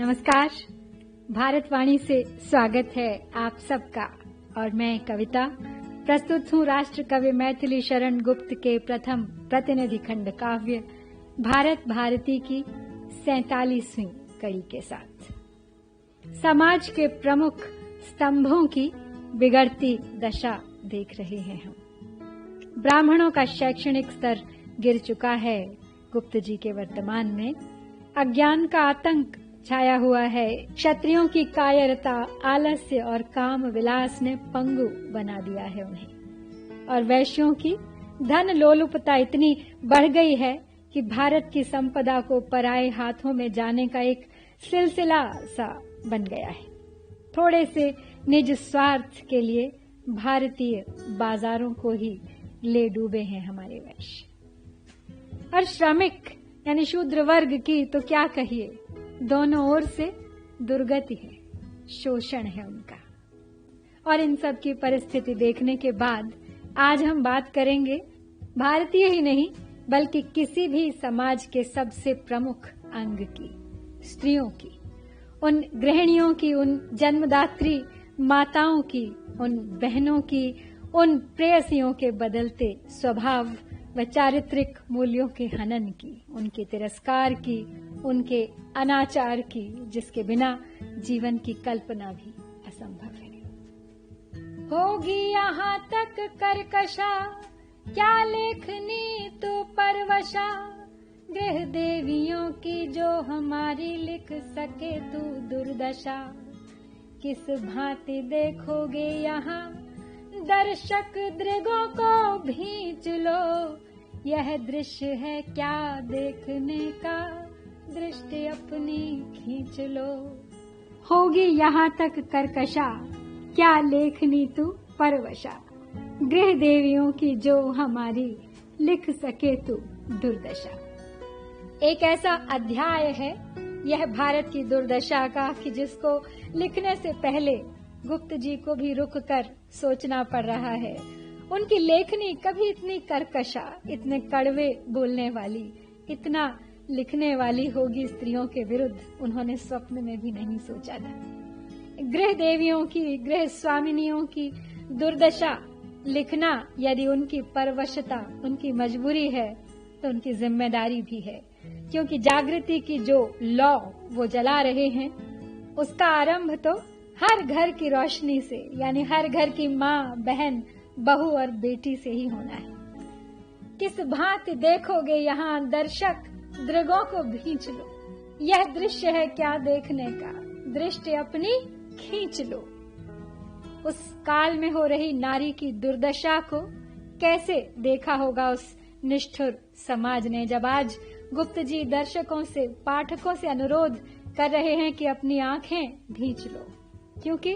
नमस्कार। भारतवाणी से स्वागत है आप सबका और मैं कविता प्रस्तुत हूँ राष्ट्र कवि मैथिली शरण गुप्त के प्रथम प्रतिनिधि खंड काव्य भारत भारती की 47वीं कड़ी के साथ। समाज के प्रमुख स्तंभों की बिगड़ती दशा देख रहे हैं हम। ब्राह्मणों का शैक्षणिक स्तर गिर चुका है गुप्त जी के वर्तमान में। अज्ञान का आतंक छाया हुआ है। क्षत्रियों की कायरता, आलस्य और काम विलास ने पंगु बना दिया है उन्हें। और वैश्यों की धन लोलुपता इतनी बढ़ गई है कि भारत की संपदा को पराये हाथों में जाने का एक सिलसिला सा बन गया है। थोड़े से निज स्वार्थ के लिए भारतीय बाजारों को ही ले डूबे हैं हमारे वैश्य। और श्रमिक यानी शूद्र वर्ग की तो क्या कहिए, दोनों ओर से दुर्गति है, शोषण है उनका। और इन सब की परिस्थिति देखने के बाद आज हम बात करेंगे भारतीय ही नहीं बल्कि किसी भी समाज के सबसे प्रमुख अंग की, स्त्रियों की, उन गृहिणियों की, उन जन्मदात्री माताओं की, उन बहनों की, उन प्रेयसियों के बदलते स्वभाव व चारित्रिक मूल्यों के हनन की, उनके तिरस्कार की, उनके अनाचार की, जिसके बिना जीवन की कल्पना भी असंभव है। होगी यहाँ तक कर्कशा, क्या लेखनी तो परवशा, गृह देवियों की जो हमारी लिख सके तू दुर्दशा। किस भांति देखोगे यहाँ दर्शक दृगों को भींच लो, यह दृश्य है क्या देखने का, दृष्टि अपनी खींच लो। होगी यहाँ तक कर्कशा, क्या लेखनी तू परवशा, गृह देवियों की जो हमारी लिख सके तू दुर्दशा। एक ऐसा अध्याय है यह भारत की दुर्दशा का कि जिसको लिखने से पहले गुप्त जी को भी रुक कर सोचना पड़ रहा है। उनकी लेखनी कभी इतनी कर्कशा, इतने कड़वे बोलने वाली, इतना लिखने वाली होगी स्त्रियों के विरुद्ध, उन्होंने स्वप्न में भी नहीं सोचा था। गृह देवियों की, गृह स्वामिनियों की दुर्दशा लिखना यदि उनकी परवशता, उनकी मजबूरी है तो उनकी जिम्मेदारी भी है। क्योंकि जागृति की जो लौ वो जला रहे हैं उसका आरंभ तो हर घर की रोशनी से, यानी हर घर की माँ, बहन, बहू और बेटी से ही होना है। किस भांति देखोगे यहाँ दर्शक दृगों को भींच लो, यह दृश्य है क्या देखने का, दृष्टि अपनी खींच लो। उस काल में हो रही नारी की दुर्दशा को कैसे देखा होगा उस निष्ठुर समाज ने, जब आज गुप्त जी दर्शकों से, पाठकों से अनुरोध कर रहे हैं कि अपनी आंखें भींच लो। क्योंकि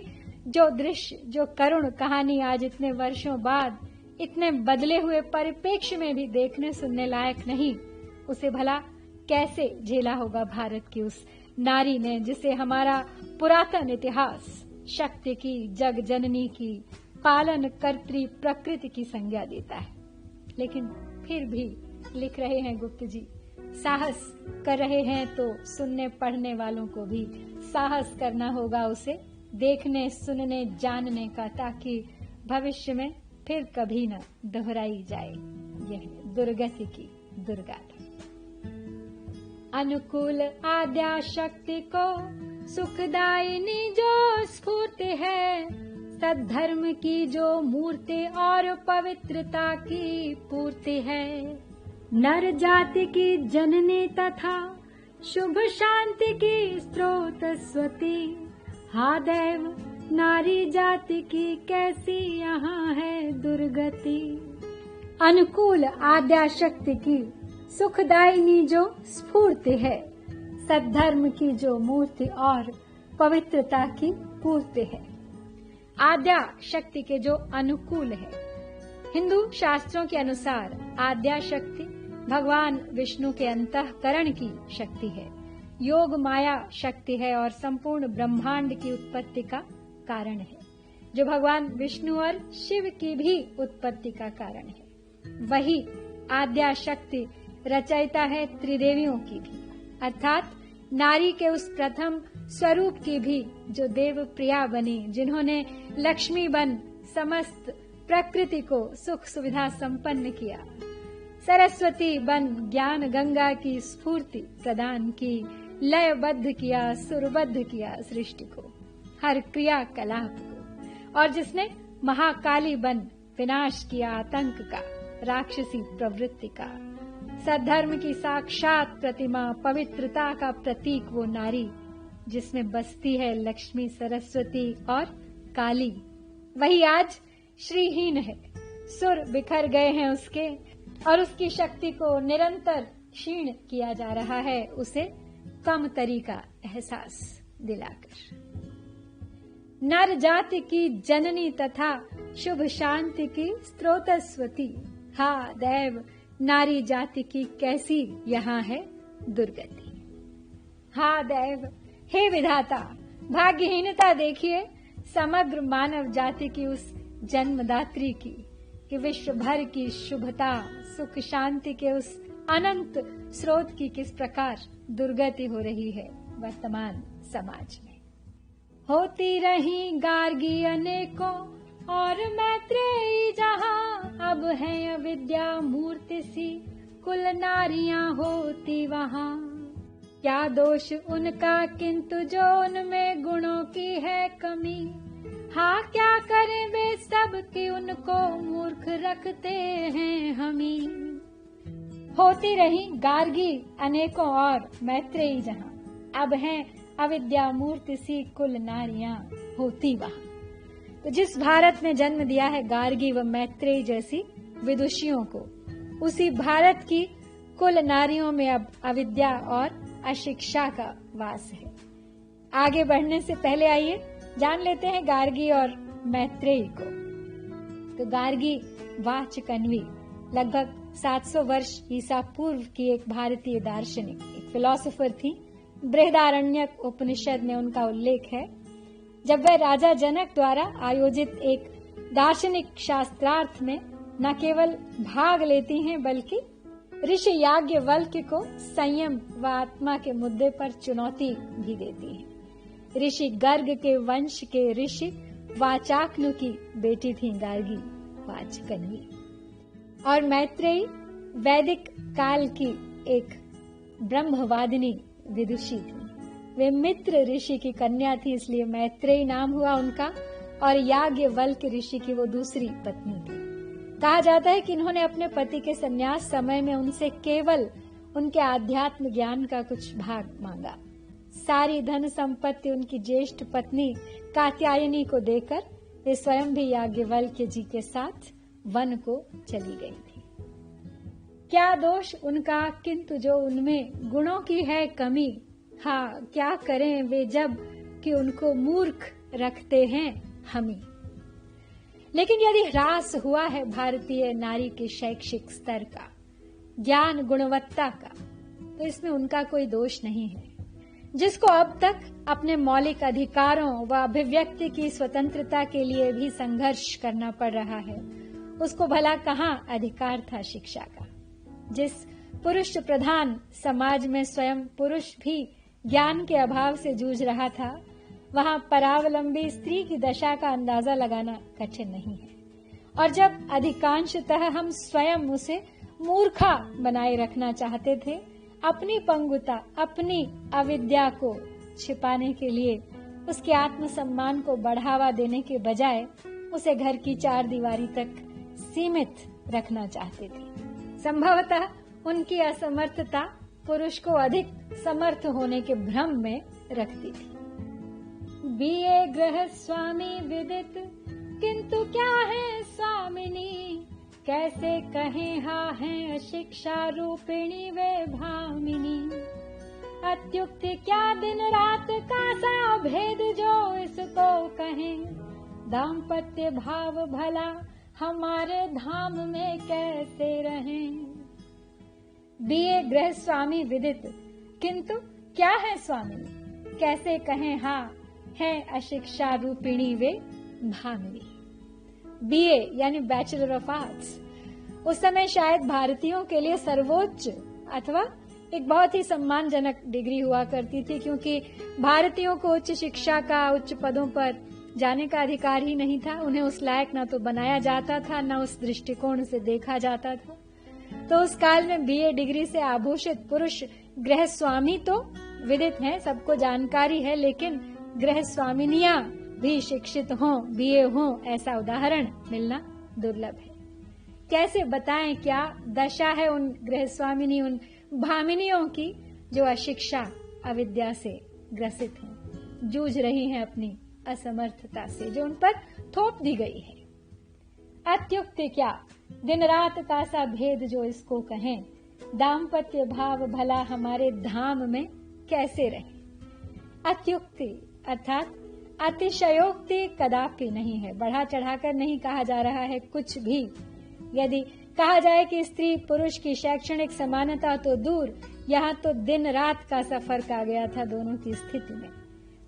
जो दृश्य, जो करुण कहानी आज इतने वर्षों बाद इतने बदले हुए परिप्रेक्ष्य में भी देखने सुनने लायक नहीं, उसे भला कैसे झेला होगा भारत की उस नारी ने, जिसे हमारा पुरातन इतिहास शक्ति की, जग जननी की, पालन कर्त्री प्रकृति की संज्ञा देता है। लेकिन फिर भी लिख रहे हैं गुप्त जी, साहस कर रहे हैं तो सुनने पढ़ने वालों को भी साहस करना होगा उसे देखने, सुनने, जानने का, ताकि भविष्य में फिर कभी न दोहराई जाए यह दुर्गति की दुर्गाथा। अनुकूल आद्या शक्ति को सुखदायिनी जो स्फूर्ति है, सद्धर्म की जो मूर्ति और पवित्रता की पूर्ति है, नर जाति की जननी तथा शुभ शांति की स्रोत स्वती, हा देव नारी जाति की कैसी यहाँ है दुर्गति। अनुकूल आद्या शक्ति की सुखदायिनी जो स्फूर्ति है, सद्धर्म की जो मूर्ति और पवित्रता की पूर्ति है। आद्या शक्ति के जो अनुकूल है। हिंदू शास्त्रों के अनुसार आद्या शक्ति भगवान विष्णु के अंतःकरण की शक्ति है, योग माया शक्ति है और संपूर्ण ब्रह्मांड की उत्पत्ति का कारण है, जो भगवान विष्णु और शिव की भी उत्पत्ति का कारण है। वही आद्या शक्ति रचयिता है त्रिदेवियों की भी, अर्थात नारी के उस प्रथम स्वरूप की भी जो देव प्रिया बनी, जिन्होंने लक्ष्मी बन समस्त प्रकृति को सुख सुविधा संपन्न किया, सरस्वती बन ज्ञान गंगा की स्फूर्ति प्रदान की, लयबद्ध किया, सुरबद्ध किया सृष्टि को, हर क्रियाकलाप को, और जिसने महाकाली बन विनाश किया आतंक का, राक्षसी प्रवृत्ति का, सद्धर्म की साक्षात प्रतिमा, पवित्रता का प्रतीक वो नारी जिसमें बसती है लक्ष्मी, सरस्वती और काली, वही आज श्रीहीन है। सुर बिखर गए हैं उसके और उसकी शक्ति को निरंतर क्षीण किया जा रहा है, उसे कम तरीका एहसास दिलाकर। नर जाति की जननी तथा शुभ शांति की स्रोतस्वती, हा दैव नारी जाति की कैसी यहाँ है दुर्गति। हा दैव, हे विधाता, भाग्यहीनता देखिए समग्र मानव जाति की उस जन्मदात्री की, कि विश्व भर की शुभता सुख शांति के उस अनंत स्रोत की किस प्रकार दुर्गति हो रही है वर्तमान समाज में। होती रही गार्गी अनेकों और मैत्रेयी जहां, अब है अविद्या मूर्ति सी कुल नारियां होती वहां। क्या दोष उनका किंतु जो उनमें गुणों की है कमी, हाँ क्या करें वे सब कि उनको मूर्ख रखते हैं हमी। होती रही गार्गी अनेकों और मैत्रेयी जहां, अब हैं अविद्या मूर्ति सी कुल नारियां होती वहां। तो जिस भारत में जन्म दिया है गार्गी व मैत्रेयी जैसी विदुषियों को, उसी भारत की कुल नारियों में अब अविद्या और अशिक्षा का वास है। आगे बढ़ने से पहले आइए जान लेते हैं गार्गी और मैत्रेयी को। तो गार्गी वाचकन्वी लगभग 700 वर्ष ईसा पूर्व की एक भारतीय दार्शनिक, एक फिलोसोफर थी। बृहदारण्यक उपनिषद में उनका उल्लेख है। जब वह राजा जनक द्वारा आयोजित एक दार्शनिक शास्त्रार्थ में न केवल भाग लेती हैं बल्कि ऋषि याज्ञवल्क्य को संयम व आत्मा के मुद्दे पर चुनौती भी देती हैं। ऋषि गर्ग के वंश के ऋषि वाचाक्नु की बेटी थी गार्गी वाचकन्वी। और मैत्रेयी वैदिक काल की एक ब्रह्मवादिनी विदुषी थी। वे मित्र ऋषि की कन्या थी, इसलिए मैत्रेयी नाम हुआ उनका, और याज्ञवल्क्य ऋषि की वो दूसरी पत्नी थी। कहा जाता है कि इन्होंने अपने पति के संन्यास समय में उनसे केवल उनके आध्यात्म ज्ञान का कुछ भाग मांगा। सारी धन संपत्ति उनकी ज्येष्ठ पत्नी कात्यायनी को देकर वे स्वयं भी याज्ञवल्क्य जी के साथ वन को चली गई थी। क्या दोष उनका किंतु जो उनमें गुणों की है कमी, हाँ क्या करें वे जब कि उनको मूर्ख रखते हैं हमी। लेकिन यदि ह्रास हुआ है भारतीय नारी के शैक्षिक स्तर का, ज्ञान गुणवत्ता का, तो इसमें उनका कोई दोष नहीं है। जिसको अब तक अपने मौलिक अधिकारों व अभिव्यक्ति की स्वतंत्रता के लिए भी संघर्ष करना पड़ रहा है, उसको भला कहाँ अधिकार था शिक्षा का। जिस पुरुष प्रधान समाज में स्वयं पुरुष भी ज्ञान के अभाव से जूझ रहा था, वहां परावलंबी स्त्री की दशा का अंदाजा लगाना कठिन नहीं है। और जब अधिकांशतः हम स्वयं उसे मूर्खा बनाए रखना चाहते थे, अपनी पंगुता, अपनी अविद्या को छिपाने के लिए उसके आत्मसम्मान को बढ़ावा देने के बजाय उसे घर की चार दीवारी तक सीमित रखना चाहते थे। संभवतः उनकी असमर्थता पुरुष को अधिक समर्थ होने के भ्रम में रखती थी। बीए गृह स्वामी विदित किंतु क्या है स्वामिनी, कैसे कहें हा है शिक्षा रूपिणी वे भामिनी। अत्युक्ति क्या दिन रात का सा भेद जो इसको कहें, दाम्पत्य भाव भला हमारे धाम में कैसे रहें। बीए गृह स्वामी विदित किंतु क्या है स्वामिनी, कैसे कहें हाँ है अशिक्षा रूपिणी वे भामिनी। बीए यानी बैचलर ऑफ आर्ट्स उस समय शायद भारतीयों के लिए सर्वोच्च अथवा एक बहुत ही सम्मानजनक डिग्री हुआ करती थी, क्योंकि भारतीयों को उच्च शिक्षा का, उच्च पदों पर जाने का अधिकार ही नहीं था। उन्हें उस लायक न तो बनाया जाता था, न उस दृष्टिकोण से देखा जाता था। तो उस काल में बीए डिग्री से आभूषित पुरुष गृह स्वामी तो विदित हैं, सबको जानकारी है, लेकिन गृह स्वामिनियां भी शिक्षित हों, बीए हों, ऐसा उदाहरण मिलना दुर्लभ है। कैसे बताएं क्या दशा है उन गृह स्वामिनी, उन भामिनियों की जो अशिक्षा, अविद्या से ग्रसित हैं, जूझ रही हैं अपनी असमर्थता से जो उन पर थोप दी गई है। अत्युक्ति क्या, दिन रात का सा भेद जो इसको कहें, दाम्पत्य भाव भला हमारे धाम में कैसे रहे। अत्युक्ति अर्थात अतिशयोक्ति कदापि नहीं है, बढ़ा चढ़ाकर नहीं कहा जा रहा है कुछ भी। यदि कहा जाए कि स्त्री पुरुष की शैक्षणिक समानता तो दूर, यहाँ तो दिन रात का सा फर्क आ गया था दोनों की स्थिति में।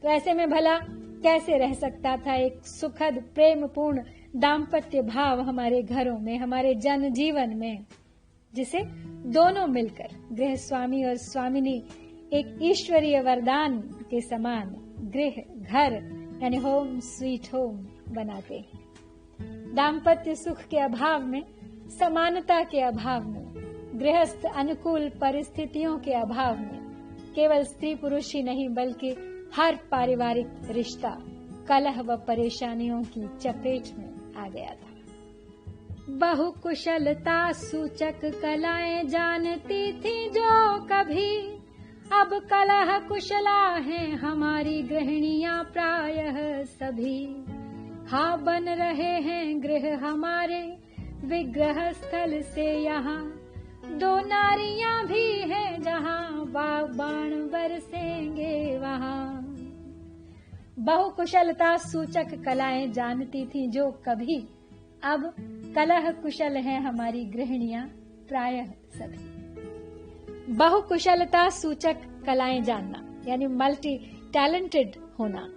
तो ऐसे में भला कैसे रह सकता था एक सुखद प्रेमपूर्ण दाम्पत्य भाव हमारे घरों में, हमारे जन जीवन में, जिसे दोनों मिलकर गृह स्वामी और स्वामिनी एक ईश्वरीय वरदान के समान गृह घर यानी होम स्वीट होम बनाते हैं। दाम्पत्य सुख के अभाव में, समानता के अभाव में, गृहस्थ अनुकूल परिस्थितियों के अभाव में केवल स्त्री पुरुष ही नहीं बल्कि हर पारिवारिक रिश्ता कलह व परेशानियों की चपेट में आ गया था। बहुकुशलता सूचक कलाएं जानती थी जो कभी, अब कलह कुशला हैं हमारी गृहिणियां प्रायः सभी। हाँ बन रहे हैं गृह हमारे विग्रह स्थल से यहाँ, दो नारियां भी हैं जहाँ बाण बरसेंगे वहाँ। बहुकुशलता सूचक कलाएं जानती थी जो कभी, अब कलह कुशल हैं हमारी गृहिणियां प्रायः सभी। बहुकुशलता सूचक कलाएं जानना यानी मल्टी टैलेंटेड होना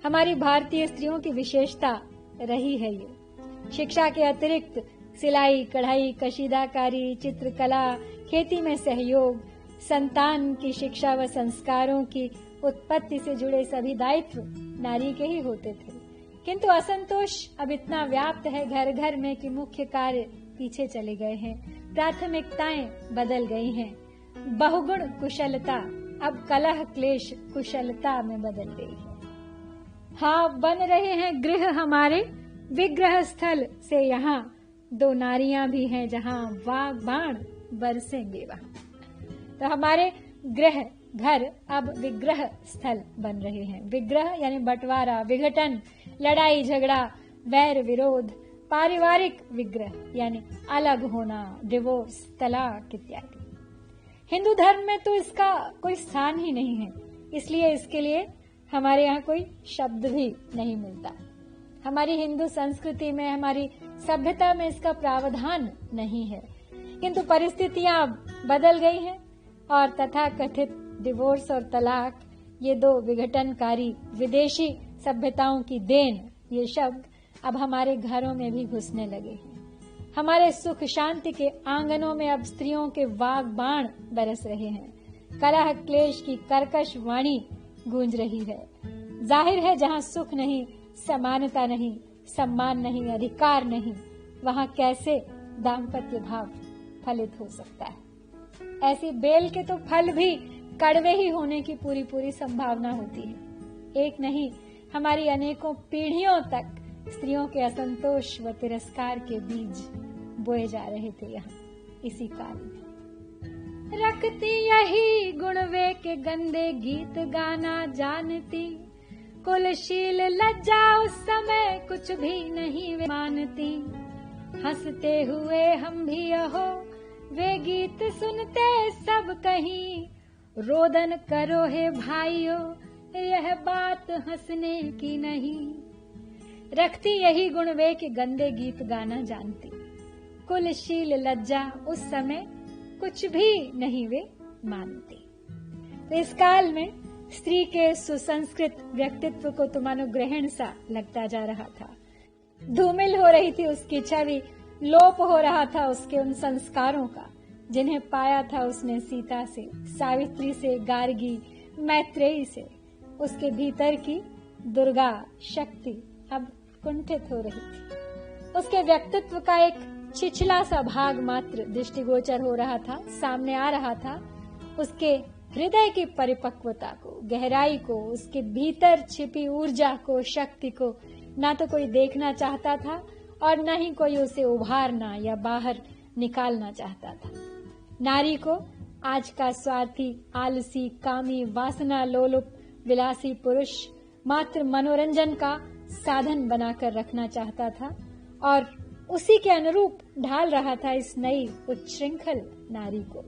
हमारी भारतीय स्त्रियों की विशेषता रही है। ये शिक्षा के अतिरिक्त सिलाई, कढ़ाई, कशीदाकारी, चित्रकला, खेती में सहयोग, संतान की शिक्षा व संस्कारों की उत्पत्ति से जुड़े सभी दायित्व नारी के ही होते थे। किंतु असंतोष अब इतना व्याप्त है घर घर में कि मुख्य कार्य पीछे चले गए हैं, प्राथमिकताएं बदल गई हैं। बहुगुण कुशलता अब कलह क्लेश कुशलता में बदल गई है। हाँ बन रहे हैं गृह हमारे विग्रह स्थल से यहाँ, दो नारियां भी हैं जहाँ वाग बाण बरसेंगे वहाँ। तो हमारे गृह घर अब विग्रह स्थल बन रहे हैं। विग्रह यानी बंटवारा, विघटन, लड़ाई झगड़ा, वैर विरोध, पारिवारिक विग्रह यानी अलग होना, डिवोर्स, तलाक इत्यादि। हिंदू धर्म में तो इसका कोई स्थान ही नहीं है, इसलिए इसके लिए हमारे यहाँ कोई शब्द भी नहीं मिलता। हमारी हिंदू संस्कृति में, हमारी सभ्यता में इसका प्रावधान नहीं है। किंतु परिस्थितियां बदल गई हैं और तथाकथित डिवोर्स और तलाक, ये दो विघटनकारी विदेशी सभ्यताओं की देन, ये शब्द अब हमारे घरों में भी घुसने लगे हैं। हमारे सुख शांति के आंगनों में अब स्त्रियों के वाग बाण बरस रहे हैं। कलह क्लेश की कर्कश वाणी गूंज रही है। जाहिर है जहाँ सुख नहीं, समानता नहीं, सम्मान नहीं, अधिकार नहीं, वहाँ कैसे दाम्पत्य भाव फलित हो सकता है। ऐसी बेल के तो फल भी कड़वे ही होने की पूरी पूरी संभावना होती है। एक नहीं, हमारी अनेकों पीढ़ियों तक स्त्रियों के असंतोष व तिरस्कार के बीज बोए जा रहे थे यहाँ इसी काल में। रखती यही गुण वे के गंदे गीत गाना जानती, कुलशील लज्जा उस समय कुछ भी नहीं वे मानती। हंसते हुए हम भी यहो वे गीत सुनते सब कहीं, रोदन करो हे भाइयों यह बात हंसने की नहीं। रखती यही गुण वे के गंदे गीत गाना जानती, कुलशील लज्जा उस समय कुछ भी नहीं वे मानती। तो इस काल में स्त्री के सुसंस्कृत व्यक्तित्व को तो मानो ग्रहण सा लगता जा रहा था। धूमिल हो रही थी उसकी छवि, लोप हो रहा था उसके उन संस्कारों का जिन्हें पाया था उसने सीता से, सावित्री से, गार्गी, मैत्रेयी से। उसके भीतर की दुर्गा शक्ति अब कुंठित हो रही थी। उसके व्यक्तित्व का एक छिछला सा भाग मात्र दृष्टिगोचर हो रहा था, सामने आ रहा था। उसके हृदय की परिपक्वता को, गहराई को, उसके भीतर छिपी ऊर्जा को, शक्ति को ना तो कोई देखना चाहता था और न ही कोई उसे उभारना या बाहर निकालना चाहता था। नारी को आज का स्वार्थी, आलसी, कामी, वासना लोलुप, विलासी पुरुष मात्र मनोरंजन का साधन बनाकर रखना चाहता था और उसी के अनुरूप ढाल रहा था इस नई उच्छृंखल नारी को।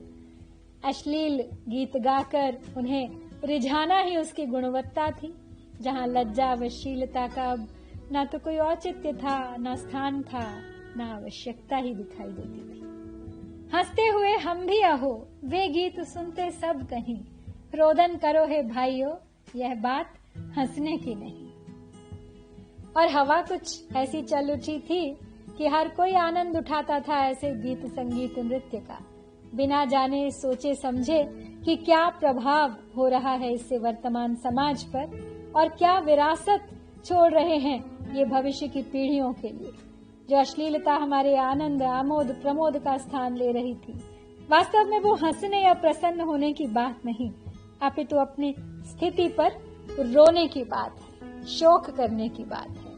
अश्लील गीत गाकर उन्हें रिझाना ही उसकी गुणवत्ता थी, जहां लज्जा व शीलता का अब न तो कोई औचित्य था, न स्थान था, न आवश्यकता ही दिखाई देती थी। हंसते हुए हम भी अहो, वे गीत सुनते सब कहीं, रोदन करो हे भाइयों, यह बात हंसने की नहीं। और हवा कुछ ऐसी चल उठी थी कि हर कोई आनंद उठाता था ऐसे गीत, संगीत, नृत्य का, बिना जाने सोचे समझे कि क्या प्रभाव हो रहा है इससे वर्तमान समाज पर और क्या विरासत छोड़ रहे हैं ये भविष्य की पीढ़ियों के लिए। जो अश्लीलता हमारे आनंद, आमोद, प्रमोद का स्थान ले रही थी, वास्तव में वो हंसने या प्रसन्न होने की बात नहीं, अपितु अपनी स्थिति पर रोने की बात है, शोक करने की बात है,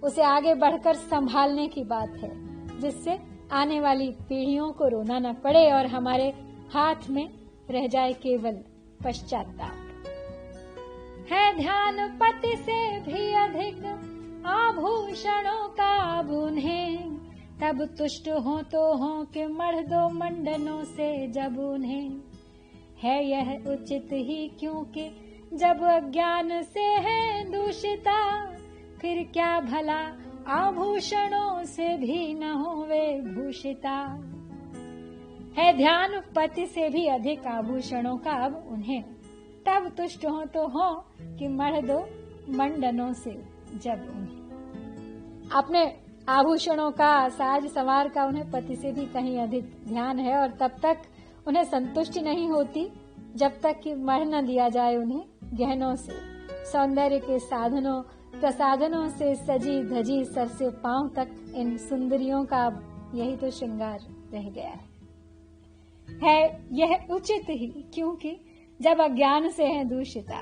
उसे आगे बढ़कर संभालने की बात है, जिससे आने वाली पीढ़ियों को रोना न पड़े और हमारे हाथ में रह जाए केवल पश्चाताप। है ध्यान पति से भी अधिक आभूषणों का अब उन्हें, तब तुष्ट हो तो हो कि मढ़ दो मंडनों से जब उन्हें। है यह उचित ही क्योंकि जब अज्ञान से है दूषिता, फिर क्या भला आभूषणों से भी न होवे भूषिता। है ध्यान पति से भी अधिक आभूषणों का अब उन्हें, तब तुष्ट हो तो हो कि मढ़ दो मंडनों से जब उन्हें। अपने आभूषणों का, साज संवार का उन्हें पति से भी कहीं अधिक ध्यान है और तब तक उन्हें संतुष्टि नहीं होती जब तक कि मढ़ न दिया जाए उन्हें गहनों से, सौंदर्य के साधनों प्रसाधनों से सजी धजी सर से पांव तक इन सुंदरियों का यही तो श्रृंगार रह गया है यह उचित ही क्योंकि जब अज्ञान से है दूषिता,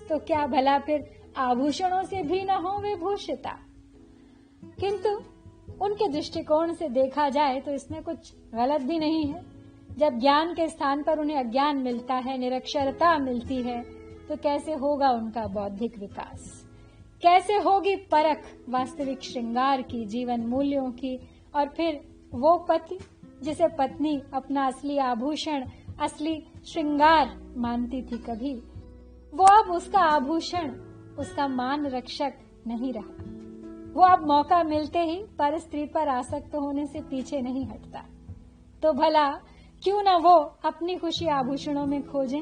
तो क्या भला फिर आभूषणों से भी न हो वे भूषिता। किंतु उनके दृष्टिकोण से देखा जाए तो इसमें कुछ गलत भी नहीं है। जब ज्ञान के स्थान पर उन्हें अज्ञान मिलता है, निरक्षरता मिलती है, तो कैसे होगा उनका बौद्धिक विकास, कैसे होगी परख वास्तविक श्रृंगार की, जीवन मूल्यों की। और फिर वो पति जिसे पत्नी अपना असली आभूषण, असली श्रृंगार मानती थी कभी, वो अब उसका आभूषण, उसका मान रक्षक नहीं रहा। वो अब मौका मिलते ही पर स्त्री पर आसक्त होने से पीछे नहीं हटता। तो भला क्यों न वो अपनी खुशी आभूषणों में खोजें,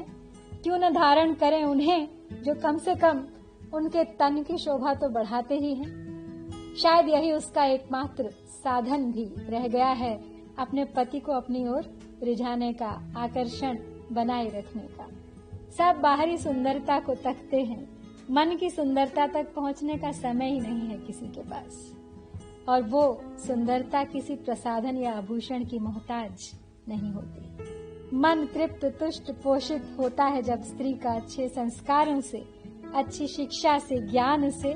क्यों न धारण करें उन्हें जो कम से कम उनके तन की शोभा तो बढ़ाते ही हैं। शायद यही उसका एकमात्र साधन भी रह गया है अपने पति को अपनी ओर रिझाने का, आकर्षण बनाए रखने का। सब बाहरी सुंदरता को तकते हैं, मन की सुंदरता तक पहुंचने का समय ही नहीं है किसी के पास। और वो सुंदरता किसी प्रसाधन या आभूषण की मोहताज नहीं होती। मन तृप्त, तुष्ट, पोषित होता है जब स्त्री का अच्छे संस्कारों से, अच्छी शिक्षा से, ज्ञान से,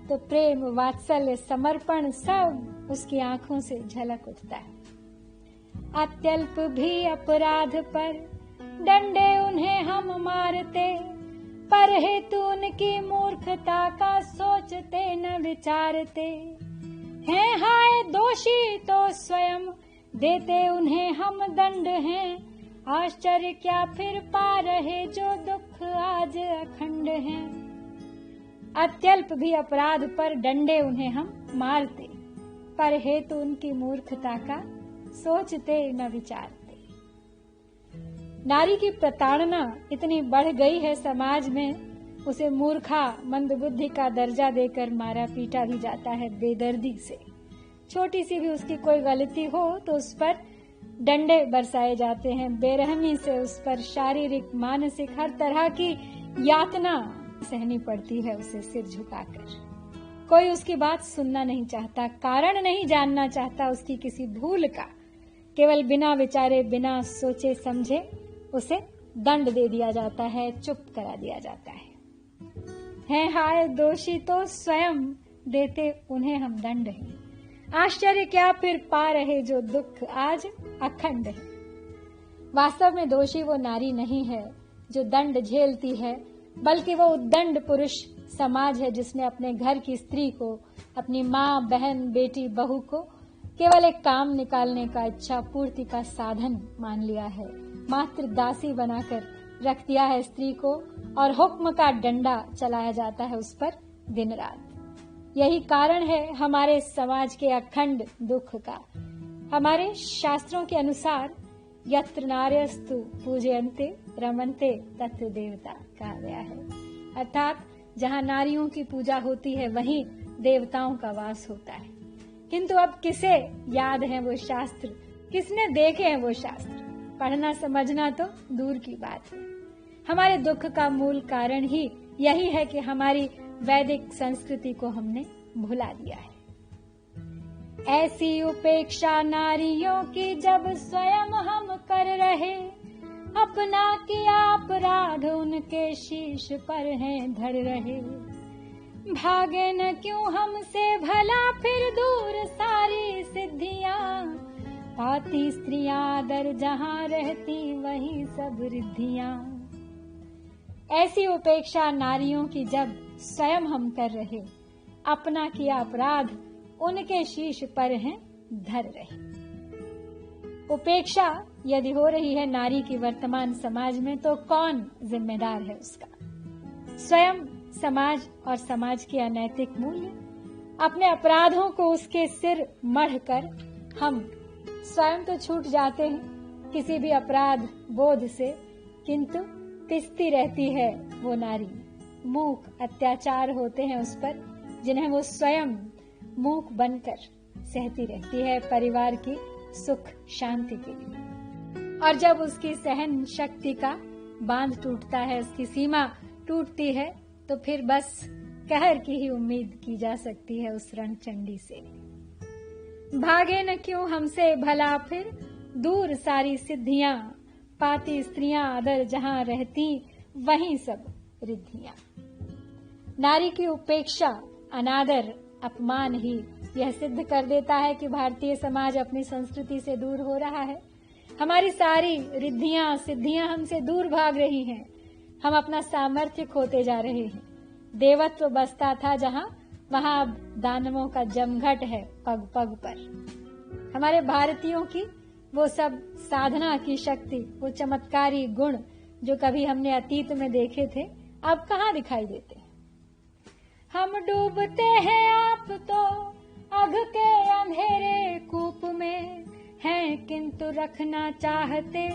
तो प्रेम, वात्सल्य, समर्पण सब उसकी आंखों से झलक उठता है। अत्यल्प भी अपराध पर डंडे उन्हें हम मारते, पर हेतु उनकी मूर्खता का सोचते न विचारते। हैं हाय दोषी तो स्वयं देते उन्हें हम दंड हैं, आश्चर्य क्या फिर पा रहे जो दुख आज अखंड हैं। अत्यल्प भी अपराध पर डंडे उन्हें हम मारते, पर हेतु उनकी मूर्खता का सोचते न विचारते। नारी की प्रताड़ना इतनी बढ़ गई है समाज में, उसे मूर्खा, मंदबुद्धि का दर्जा देकर मारा पीटा भी जाता है बेदर्दी से। छोटी सी भी उसकी कोई गलती हो तो उस पर डंडे बरसाए जाते हैं, बेरहमी से उस पर शारीरिक मानसिक हर तरह की यातना सहनी पड़ती है उसे सिर झुकाकर। कोई उसकी बात सुनना नहीं चाहता, कारण नहीं जानना चाहता उसकी किसी भूल का। केवल बिना विचारे बिना सोचे समझे उसे दंड दे दिया जाता है, चुप करा दिया जाता है हाय दोषी तो स्वयं देते उन्हें हम दंड है। आश्चर्य क्या फिर पा रहे जो दुख आज अखंड है। वास्तव में दोषी वो नारी नहीं है जो दंड झेलती है, बल्कि वो उद्दंड पुरुष समाज है जिसने अपने घर की स्त्री को, अपनी माँ, बहन, बेटी, बहू को केवल एक काम निकालने का, इच्छा पूर्ति का साधन मान लिया है। मात्र दासी बनाकर रख दिया है स्त्री को और हुक्म का डंडा चलाया जाता है उस पर दिन रात। यही कारण है हमारे समाज के अखंड दुख का। हमारे शास्त्रों के अनुसार यत्र नार्यस्तु पूजयन्ते रमन्ते तत्र देवता कहा गया है, अर्थात जहाँ नारियों की पूजा होती है वहीं देवताओं का वास होता है। किंतु अब किसे याद है वो शास्त्र, किसने देखे हैं वो शास्त्र? पढ़ना समझना तो दूर की बात है। हमारे दुख का मूल कारण ही यही है कि हमारी वैदिक संस्कृति को हमने भुला दिया है। ऐसी उपेक्षा नारियों की जब स्वयं हम कर रहे, अपना किया अपराध उनके शीश पर हैं धर रहे। भागे न क्यों हमसे भला फिर दूर सारी सिद्धियां, पाती स्त्रियां दर जहां रहती वहीं सब रिद्धियां। ऐसी उपेक्षा नारियों की जब स्वयं हम कर रहे, अपना किया अपराध उनके शीश पर हैं धर रहे। उपेक्षा यदि हो रही है नारी की वर्तमान समाज में तो कौन जिम्मेदार है उसका? स्वयं समाज और समाज के अनैतिक मूल्य। अपने अपराधों को उसके सिर मढ़कर हम स्वयं तो छूट जाते हैं किसी भी अपराध बोध से, किंतु पिसती रहती है वो नारी। मूक अत्याचार होते हैं उस पर जिन्हें वो स्वयं मूक बनकर सहती रहती है परिवार की सुख शांति के लिए। और जब उसकी सहन शक्ति का बांध टूटता है, उसकी सीमा टूटती है, तो फिर बस कहर की ही उम्मीद की जा सकती है उस रणचंडी से। भागे न क्यों हमसे भला फिर दूर सारी सिद्धियां, पाती स्त्रियां अदर जहां रहती वहीं सब रिद्धियां। नारी की उपेक्षा, अनादर, अपमान ही यह सिद्ध कर देता है कि भारतीय समाज अपनी संस्कृति से दूर हो रहा है। हमारी सारी रिद्धियां सिद्धियां हमसे दूर भाग रही हैं। हम अपना सामर्थ्य खोते जा रहे हैं। देवत्व बसता था जहां, वहां अब दानवों का जमघट है पग पग पर। हमारे भारतीयों की वो सब साधना की शक्ति, वो चमत्कारी गुण जो कभी हमने अतीत में देखे थे, अब कहाँ दिखाई देते हैं। हम डूबते हैं आप तो अघ के अंधेरे कूप में हैं, किंतु रखना चाहते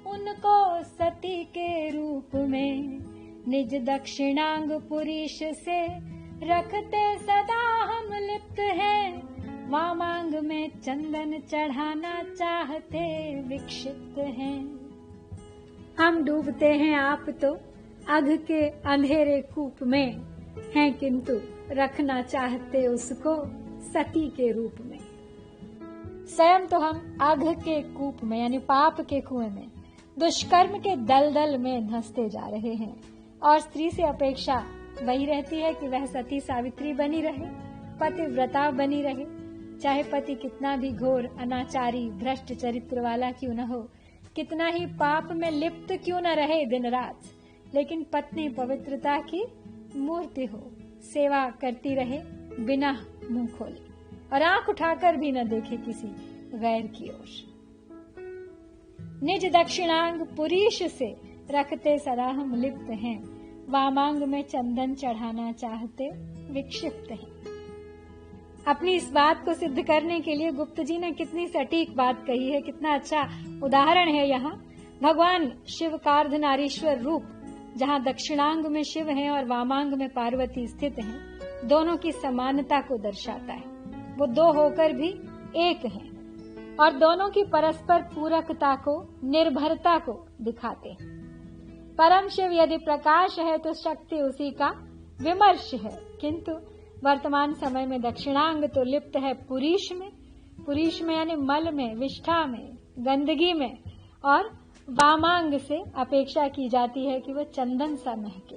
उनको सती के रूप में। निज दक्षिणांग पुरीश से रखते सदा हम लिप्त हैं, वामांग में चंदन चढ़ाना चाहते विक्षिप्त हैं। हम डूबते हैं आप तो अघ के अंधेरे कूप में हैं, किंतु रखना चाहते उसको सती के रूप में। स्वयं तो हम अघ के कूप में यानी पाप के कुएं में, दुष्कर्म के दलदल में धंसते जा रहे हैं। और स्त्री से अपेक्षा वही रहती है कि वह सती सावित्री बनी रहे, पतिव्रता बनी रहे, चाहे पति कितना भी घोर अनाचारी भ्रष्ट चरित्र वाला क्यों न हो, कितना ही पाप में लिप्त क्यों न रहे दिन रात, लेकिन पत्नी पवित्रता की मूर्ति हो, सेवा करती रहे बिना मुंह खोले और आंख उठाकर भी न देखे किसी गैर की ओर। निज दक्षिणांग पुरीश से रखते सदा हम लिप्त हैं, वामांग में चंदन चढ़ाना चाहते विक्षिप्त हैं। अपनी इस बात को सिद्ध करने के लिए गुप्त जी ने कितनी सटीक बात कही है, कितना अच्छा उदाहरण है यहाँ। भगवान शिव का अर्धनारीश्वर रूप जहाँ दक्षिणांग में शिव हैं और वामांग में पार्वती स्थित हैं, दोनों की समानता को दर्शाता है। वो दो होकर भी एक हैं। और दोनों की परस्पर पूरकता को, निर्भरता को दिखाते हैं। परम शिव यदि प्रकाश है तो शक्ति उसी का विमर्श है, किंतु वर्तमान समय में दक्षिणांग तो लिप्त है पुरीश में यानी मल में, विष्ठा में, गंदगी में, और वामांग से अपेक्षा की जाती है कि वह चंदन सा महके।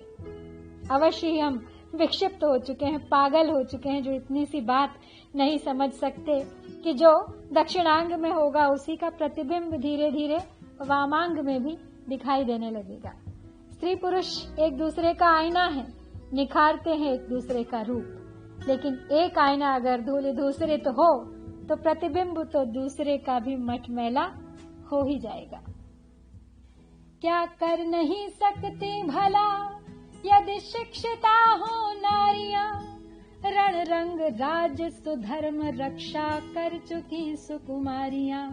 अवश्य ही हम विक्षिप्त हो चुके हैं, पागल हो चुके हैं, जो इतनी सी बात नहीं समझ सकते कि जो दक्षिणांग में होगा उसी का प्रतिबिंब धीरे धीरे वामांग में भी दिखाई देने लगेगा। स्त्री पुरुष एक दूसरे का आईना है, निखारते हैं एक दूसरे का रूप, लेकिन एक आईना अगर धूल दूसरे हो तो प्रतिबिंब तो दूसरे का भी मटमैला हो ही जाएगा। क्या कर नहीं सकती भला यदि शिक्षिता हो नारियां, रण रंग राज सुधर्म रक्षा कर चुकी सुकुमारियां।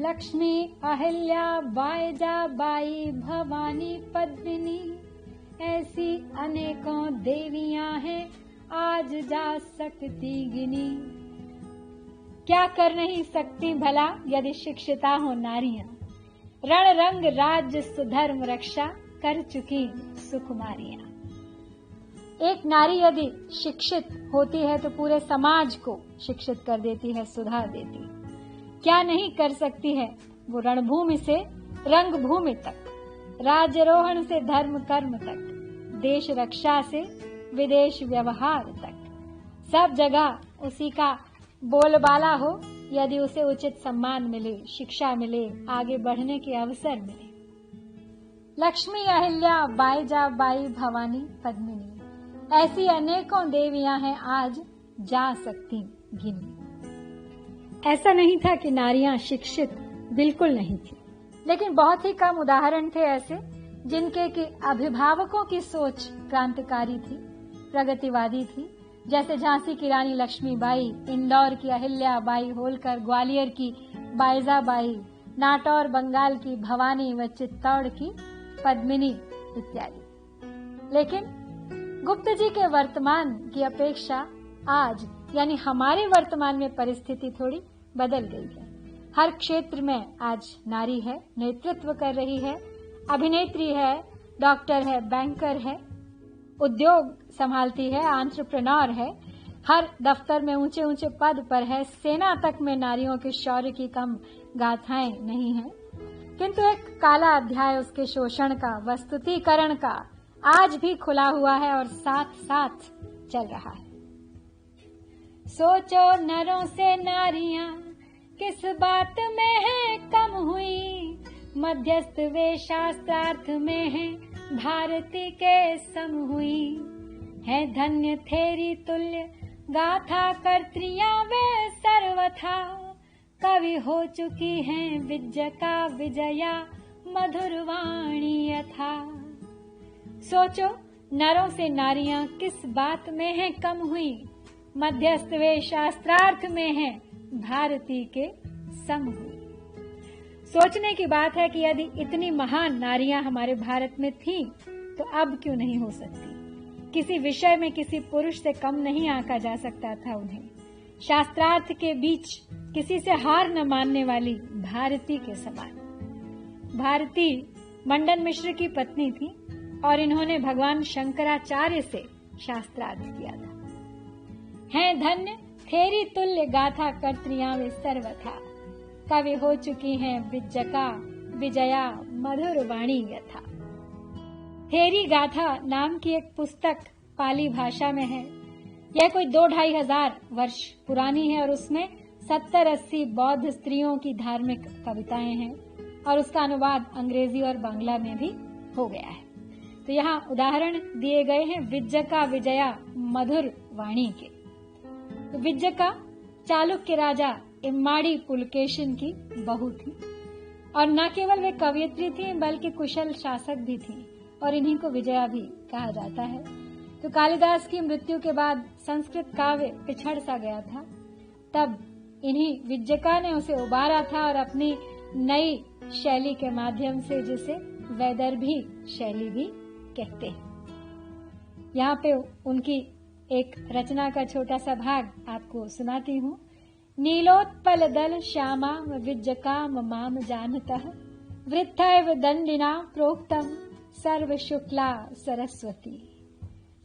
लक्ष्मी, अहिल्या, बाईजाबाई, भवानी, पद्मिनी, ऐसी अनेकों देवियां हैं आज जा सकती गिनी। क्या कर नहीं सकती भला यदि शिक्षिता हो नारियां, रण रंग राज्य सुधर्म रक्षा कर चुकी सुकुमारियां। एक नारी यदि शिक्षित होती है तो पूरे समाज को शिक्षित कर देती है, सुधार देती। क्या नहीं कर सकती है वो रणभूमि से रंगभूमि तक, राजरोहण से धर्म कर्म तक, देश रक्षा से विदेश व्यवहार तक, सब जगह उसी का बोलबाला हो यदि उसे उचित सम्मान मिले, शिक्षा मिले, आगे बढ़ने के अवसर मिले। लक्ष्मी, अहिल्या, बाईजाबाई, भवानी, पद्मिनी, ऐसी अनेकों देवियां हैं आज जा सकती गिनी। ऐसा नहीं था कि नारियां शिक्षित बिल्कुल नहीं थी, लेकिन बहुत ही कम उदाहरण थे ऐसे जिनके कि अभिभावकों की सोच क्रांतिकारी थी, प्रगतिवादी थी। जैसे झांसी की रानी लक्ष्मीबाई, इंदौर की अहिल्या बाई होलकर, ग्वालियर की बाईजाबाई, नाटौर बंगाल की भवानी व चित्तौड़ की पद्मिनी इत्यादि। लेकिन गुप्त जी के वर्तमान की अपेक्षा आज यानी हमारे वर्तमान में परिस्थिति थोड़ी बदल गई है। हर क्षेत्र में आज नारी है, नेतृत्व कर रही है, अभिनेत्री है, डॉक्टर है, बैंकर है, उद्योग संभालती है, एंटरप्रेन्योर है, हर दफ्तर में ऊंचे ऊंचे पद पर है, सेना तक में नारियों के शौर्य की कम गाथाएं नहीं हैं। किंतु एक काला अध्याय उसके शोषण का, वस्तुतीकरण का आज भी खुला हुआ है और साथ साथ चल रहा है। सोचो नरों से नारियां किस बात में है कम हुई, मध्यस्थ वे शास्त्रार्थ में है भारती के सम हुई। है धन्य थेरी तुल्य गाथा कर्त्रियां वे सर्वथा, कवि हो चुकी हैं विजका विजया मधुर वाणी यथा। सोचो नरों से नारियां किस बात में है कम हुई, मध्यस्थ वे शास्त्रार्थ में है भारती के सम हुई। सोचने की बात है कि यदि इतनी महान नारियां हमारे भारत में थीं, तो अब क्यों नहीं हो सकती। किसी विषय में किसी पुरुष से कम नहीं आंका जा सकता था उन्हें। शास्त्रार्थ के बीच किसी से हार न मानने वाली भारती के समान। भारती मंडन मिश्र की पत्नी थी और इन्होंने भगवान शंकराचार्य से शास्त्रार्थ किया था। हैं धन्य थेरी तुल्य गाथा कर्त्रियां वे सर्वथा, कवि हो चुकी हैं विजका विजया मधुर वाणी यथा। थेरी गाथा नाम की एक पुस्तक पाली भाषा में है। यह कोई 2-2.5 हजार वर्ष पुरानी है और उसमें 70-80 बौद्ध स्त्रियों की धार्मिक कविताएं हैं और उसका अनुवाद अंग्रेजी और बांग्ला में भी हो गया है। तो यहाँ उदाहरण दिए गए हैं विजका विजया मधुर वाणी के। तो विजका चालुक्य राजा इम्माड़ी पुलकेशिन की बहू थी और न केवल वे कवयित्री थी बल्कि कुशल शासक भी थी और इन्हीं को विजया भी कहा जाता है। तो कालिदास की मृत्यु के बाद संस्कृत काव्य पिछड़ सा गया था, तब इन्हीं विजका ने उसे उबारा था और अपनी नई शैली के माध्यम से, जिसे वैदर्भी शैली भी कहते हैं। यहाँ पे उनकी एक रचना का छोटा सा भाग आपको सुनाती हूँ। नीलोत्पल दल श्यामाम विज्जकाम माम जानतः वृद्धैव दंडिना प्रोक्तम सर्व शुक्ला सरस्वती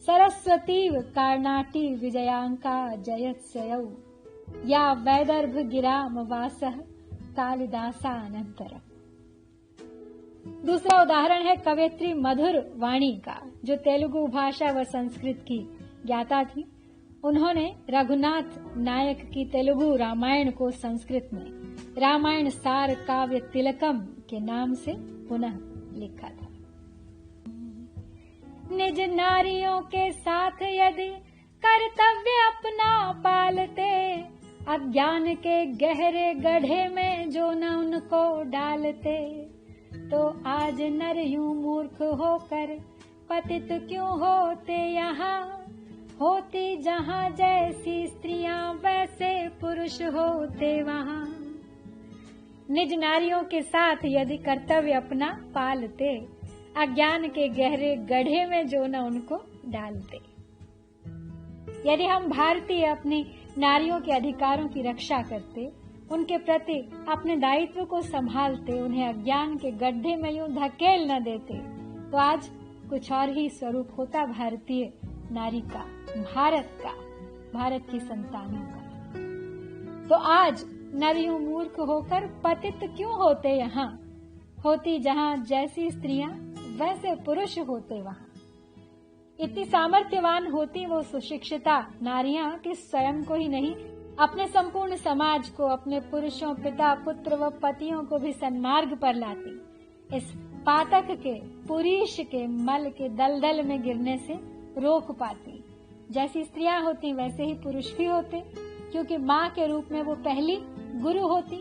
सरस्वतीव कार्णाटी विजयांका जयत्स्यौ या वैदर्भ गिराम वासः कालिदासानंतरम। दूसरा उदाहरण है कवयित्री मधुर वाणी का, जो तेलुगु भाषा व संस्कृत की ज्ञाता थी। उन्होंने रघुनाथ नायक की तेलुगु रामायण को संस्कृत में रामायण सार काव्य तिलकम के नाम से पुनः लिखा था। निज नारियों के साथ यदि कर्तव्य अपना पालते, अज्ञान के गहरे गड्ढे में जो न उनको डालते, तो आज नर यूं मूर्ख होकर पतित क्यों होते यहाँ, होती जहाँ जैसी स्त्रियां वैसे पुरुष होते वहाँ। निज नारियों के साथ यदि कर्तव्य अपना पालते, अज्ञान के गहरे गड्ढे में जो न उनको डालते। यदि हम भारतीय अपनी नारियों के अधिकारों की रक्षा करते, उनके प्रति अपने दायित्व को संभालते, उन्हें अज्ञान के गड्ढे में यूं धकेल न देते, तो आज कुछ और ही स्वरूप होता भारतीय नारी का, भारत की संतानों का। तो आज नर यूं मूर्ख होकर पतित क्यों होते यहाँ, होती जहाँ जैसी स्त्रियां वैसे पुरुष होते वहाँ। इतनी सामर्थ्यवान होती वो सुशिक्षिता नारियां कि स्वयं को ही नहीं, अपने संपूर्ण समाज को, अपने पुरुषों, पिता, पुत्र व पतियों को भी सन्मार्ग पर लाती, इस पातक के, पुरीश के मल के दलदल में गिरने से रोक पाती। जैसी स्त्रियां होती वैसे ही पुरुष भी होते, क्योंकि माँ के रूप में वो पहली गुरु होती,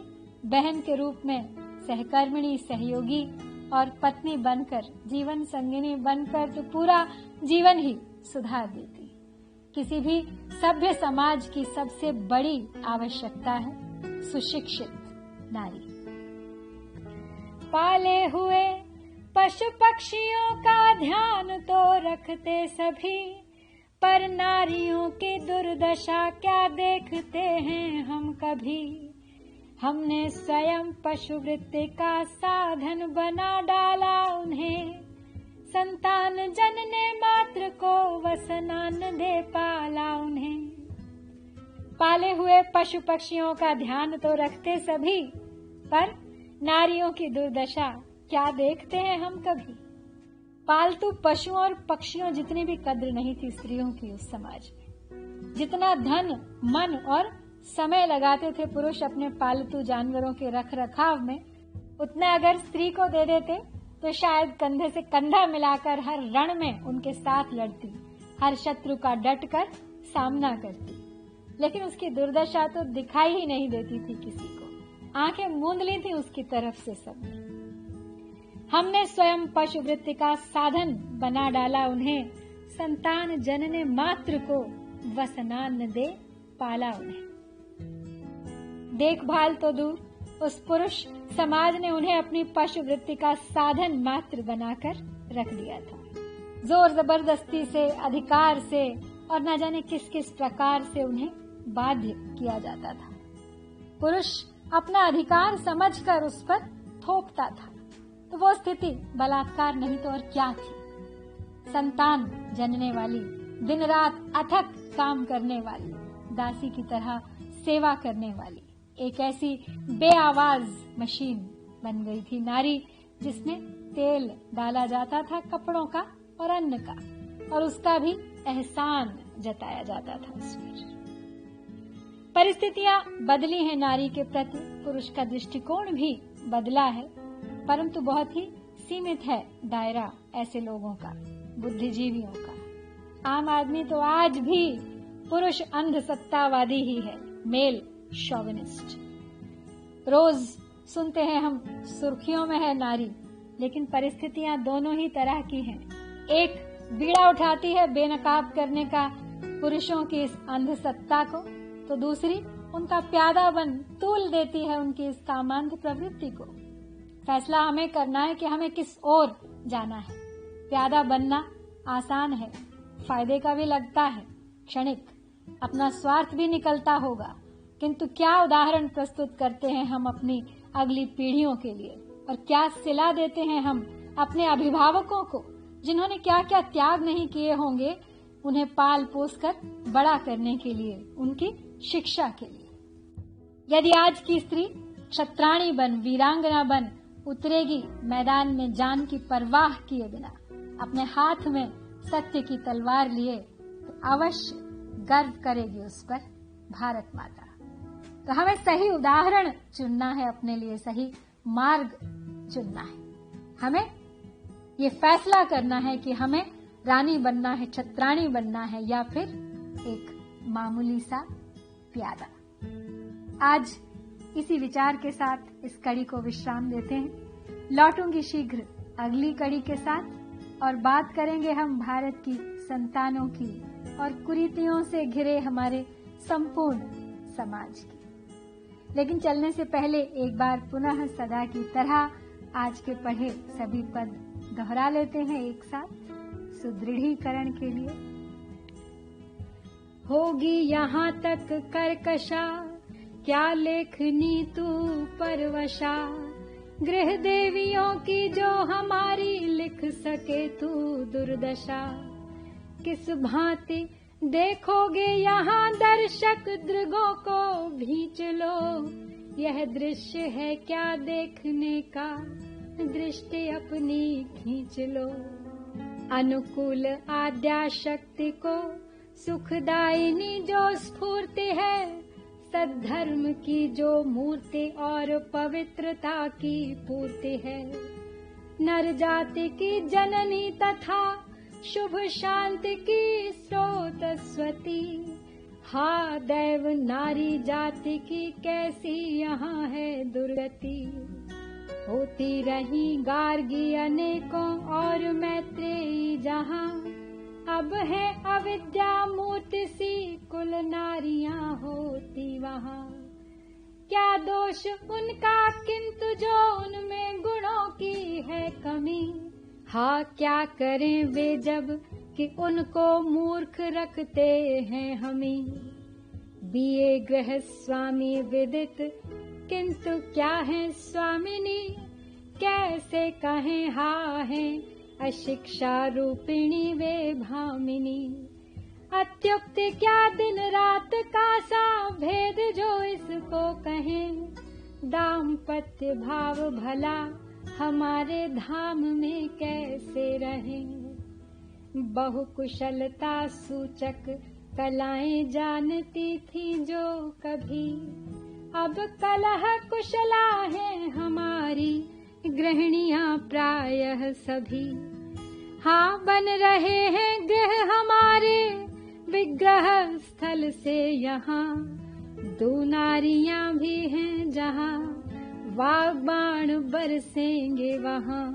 बहन के रूप में सहकर्मिणी, सहयोगी, और पत्नी बनकर, जीवन संगिनी बनकर तो पूरा जीवन ही सुधार देती। किसी भी सभ्य समाज की सबसे बड़ी आवश्यकता है सुशिक्षित नारी। पाले हुए पशु पक्षियों का ध्यान तो रखते सभी, पर नारियों की दुर्दशा क्या देखते हैं हम कभी। हमने स्वयं पशुवृत्ति का साधन बना डाला उन्हें, संतान जनने मात्र को वसना न दे पाला उन्हें। पाले हुए पशु पक्षियों का ध्यान तो रखते सभी, पर नारियों की दुर्दशा क्या देखते हैं हम कभी। पालतू पशुओं और पक्षियों जितनी भी कद्र नहीं थी स्त्रियों की उस समाज में। जितना धन, मन और समय लगाते थे पुरुष अपने पालतू जानवरों के रख रखाव में, उतना अगर स्त्री को दे देते तो शायद कंधे से कंधा मिलाकर हर रण में उनके साथ लड़ती, हर शत्रु का डट कर सामना करती। लेकिन उसकी दुर्दशा तो दिखाई ही नहीं देती थी किसी को, आंखें मूंद ली थी उसकी तरफ से सबने। हमने स्वयं पशुवृत्ति का साधन बना डाला उन्हें, संतान जनने मात्र को वसना न दे पाला उन्हें। देखभाल तो दूर, उस पुरुष समाज ने उन्हें अपनी पशुवृत्ति का साधन मात्र बनाकर रख दिया था। जोर जबरदस्ती से, अधिकार से और न जाने किस किस प्रकार से उन्हें बाध्य किया जाता था। पुरुष अपना अधिकार समझकर उस पर थोपता था, तो वो स्थिति बलात्कार नहीं तो और क्या थी। संतान जनने वाली, दिन रात अथक काम करने वाली, दासी की तरह सेवा करने वाली एक ऐसी बेआवाज मशीन बन गई थी नारी, जिसमें तेल डाला जाता था कपड़ों का और अन्न का, और उसका भी एहसान जताया जाता था उसमें। परिस्थितियां बदली हैं नारी के प्रति, पुरुष का दृष्टिकोण भी बदला है, परंतु बहुत ही सीमित है दायरा ऐसे लोगों का, बुद्धिजीवियों का। आम आदमी तो आज भी पुरुष अंधसत्तावादी ही है, मेल शोविनिस्ट। रोज सुनते हैं हम, सुर्खियों में है नारी, लेकिन परिस्थितियां दोनों ही तरह की हैं। एक बीड़ा उठाती है बेनकाब करने का पुरुषों की इस अंधसत्ता को, तो दूसरी उनका प्यादा बन तूल देती है उनकी इस कामांध प्रवृत्ति को। फैसला हमें करना है कि हमें किस ओर जाना है। प्यादा बनना आसान है, फायदे का भी लगता है, क्षणिक, अपना स्वार्थ भी निकलता होगा, किंतु क्या उदाहरण प्रस्तुत करते हैं हम अपनी अगली पीढ़ियों के लिए, और क्या सिला देते हैं हम अपने अभिभावकों को, जिन्होंने क्या क्या त्याग नहीं किए होंगे उन्हें पाल पोस कर बड़ा करने के लिए, उनकी शिक्षा के लिए। यदि आज की स्त्री क्षत्राणी बन, वीरांगना बन उतरेगी मैदान में जान की परवाह किए बिना, अपने हाथ में सत्य की तलवार लिए, तो अवश्य गर्व करेगी उस पर भारत माता। तो हमें सही उदाहरण चुनना है, अपने लिए सही मार्ग चुनना है। हमें ये फैसला करना है कि हमें रानी बनना है, छत्राणी बनना है, या फिर एक मामूली सा प्यादा। आज इसी विचार के साथ इस कड़ी को विश्राम देते हैं। लौटूंगी शीघ्र अगली कड़ी के साथ, और बात करेंगे हम भारत की संतानों की और कुरीतियों से घिरे हमारे संपूर्ण समाज की। लेकिन चलने से पहले एक बार पुनः सदा की तरह आज के पढ़े सभी पद दोहरा लेते हैं एक साथ सुदृढ़ीकरण के लिए। होगी यहाँ तक कर्कशा, क्या लेखनी तू परवशा, गृह देवियों की जो हमारी लिख सके तू दुर्दशा। किस भांति देखोगे यहाँ दर्शक दृगों को भींच लो, यह दृश्य है क्या देखने का, दृष्टि अपनी खींच लो। अनुकूल आद्याशक्ति को सुखदायिनी जो स्फूर्ति है, सद्धर्म की जो मूर्ति और पवित्रता की पूर्ति है। नर जाति की जननी तथा शुभ शांति की स्रोतस्वती, हा दैव नारी जाति की कैसी यहाँ है दुर्गति। होती रही गार्गी अनेकों और मैत्रेयी जहाँ, अब है अविद्या मूर्ति सी कुल नारियां होती वहाँ। क्या दोष उनका किंतु जो उनमें गुणों की है कमी, हाँ क्या करें वे जब कि उनको मूर्ख रखते हैं हमें। बीए गृह स्वामी विदित किंतु क्या है स्वामिनी, कैसे कहें हाँ है अशिक्षा रूपिणी वे भामिनी। अत्युक्त क्या दिन रात का सा भेद जो इसको कहें, दाम्पत्य भाव भला हमारे धाम में कैसे रहें। बहुकुशलता सूचक कलाएं जानती थी जो कभी, अब कलह कुशला है हमारी गृहिणियां प्रायः सभी। हाँ बन रहे हैं गृह हमारे विग्रह स्थल से यहाँ, दो नारियां भी हैं जहाँ वाग बाण बरसेंगे वहाँ।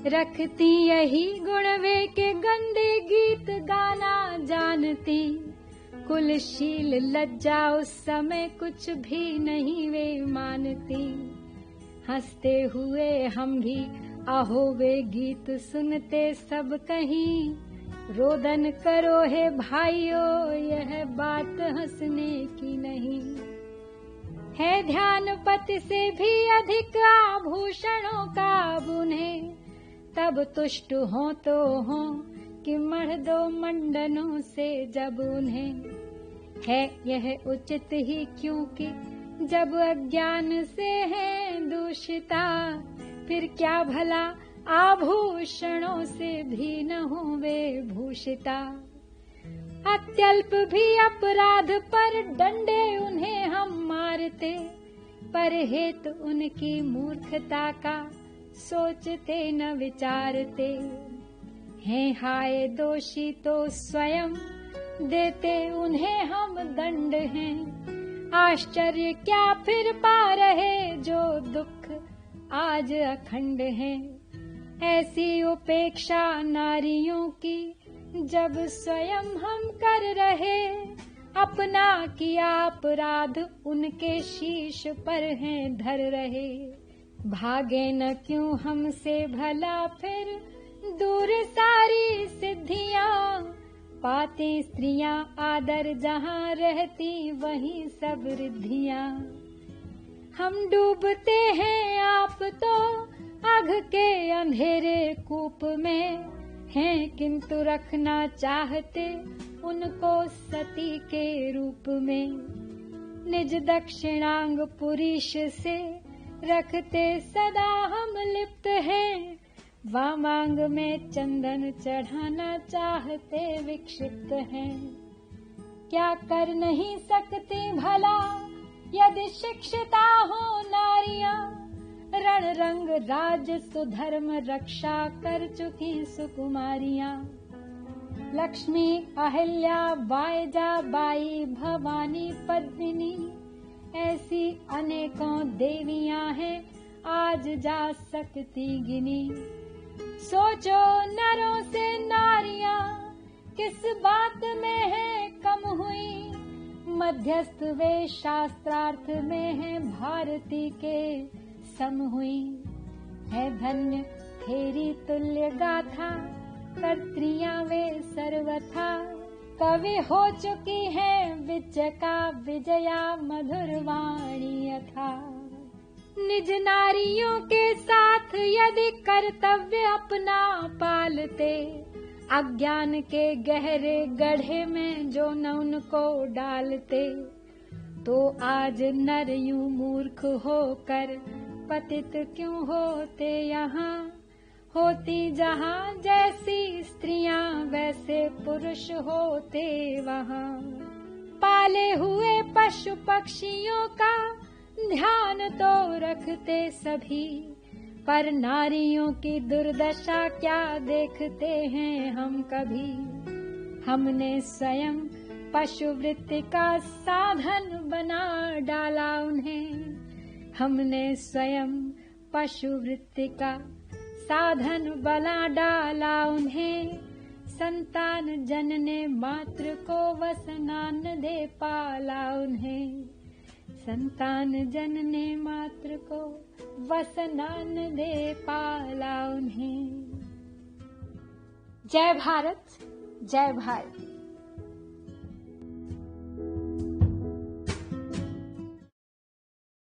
रखती यही गुण वे के गंदे गीत गाना जानती, कुलशील लज्जा उस समय कुछ भी नहीं वे मानती। हंसते हुए हम भी आहो वे गीत सुनते सब कहीं, रोदन करो हे भाइयों यह बात हंसने की नहीं। है ध्यान पति से भी अधिक आभूषणों का बुने, तब तुष्ट हो तो हो कि मढ़ दो मंडनों से जब उन्हें। है यह उचित ही क्योंकि जब अज्ञान से है दूषिता, फिर क्या भला आभूषणों से भी न हो वे भूषिता। अत्यल्प भी अपराध पर डंडे उन्हें हम मारते, पर हेतु उनकी मूर्खता का सोचते न विचारते। हैं हाय दोषी तो स्वयं देते उन्हें हम दंड हैं, आश्चर्य क्या फिर पा रहे जो दुख आज अखंड है। ऐसी उपेक्षा नारियों की जब स्वयं हम कर रहे, अपना किया अपराध उनके शीश पर हैं धर रहे। भागे न क्यों हमसे भला फिर दूर सारी सिद्धियां, पाती स्त्रियां आदर जहां रहती वहीं सब रिद्धियां। हम डूबते हैं आप तो आग के अंधेरे कूप में हैं, किंतु रखना चाहते उनको सती के रूप में। निज दक्षिणांग पुरुष से रखते सदा हम लिप्त हैं, वामांग में चंदन चढ़ाना चाहते विक्षिप्त हैं। क्या कर नहीं सकती भला यदि शिक्षिता हो नारियां, रण रंग राज सुधर्म रक्षा कर चुकी सुकुमारियां। लक्ष्मी अहिल्या बायजा बाई भवानी पद्मिनी, ऐसी अनेकों देवियां हैं आज जा सकती गिनी। सोचो नरों से नारियां किस बात में है कम हुई, मध्यस्थ वे शास्त्रार्थ में है भारती के सम हुई। है धन्य तेरी तुल्य गाथा कर्त्रियां वे सर्वथा, कवि हो चुकी है विचका विजया मधुर वाणी अथा। निज नारियों के साथ यदि कर्तव्य अपना पालते, अज्ञान के गहरे गड्ढे में जो न उनको डालते, तो आज नर यूं मूर्ख होकर पतित क्यों होते यहाँ। होती जहाँ जैसी स्त्रियां वैसे पुरुष होते वहाँ। पाले हुए पशु पक्षियों का ध्यान तो रखते सभी, पर नारियों की दुर्दशा क्या देखते हैं हम कभी। हमने स्वयं पशुवृत्ति का साधन बना डाला उन्हें, हमने स्वयं पशुवृत्ति का साधन बना डाला उन्हें। संतान जनने मात्र को वसनान दे पाला उन्हें, संतान जनने मात्र को वसनान दे पाला उन्हें। जय भारत, जय भारत।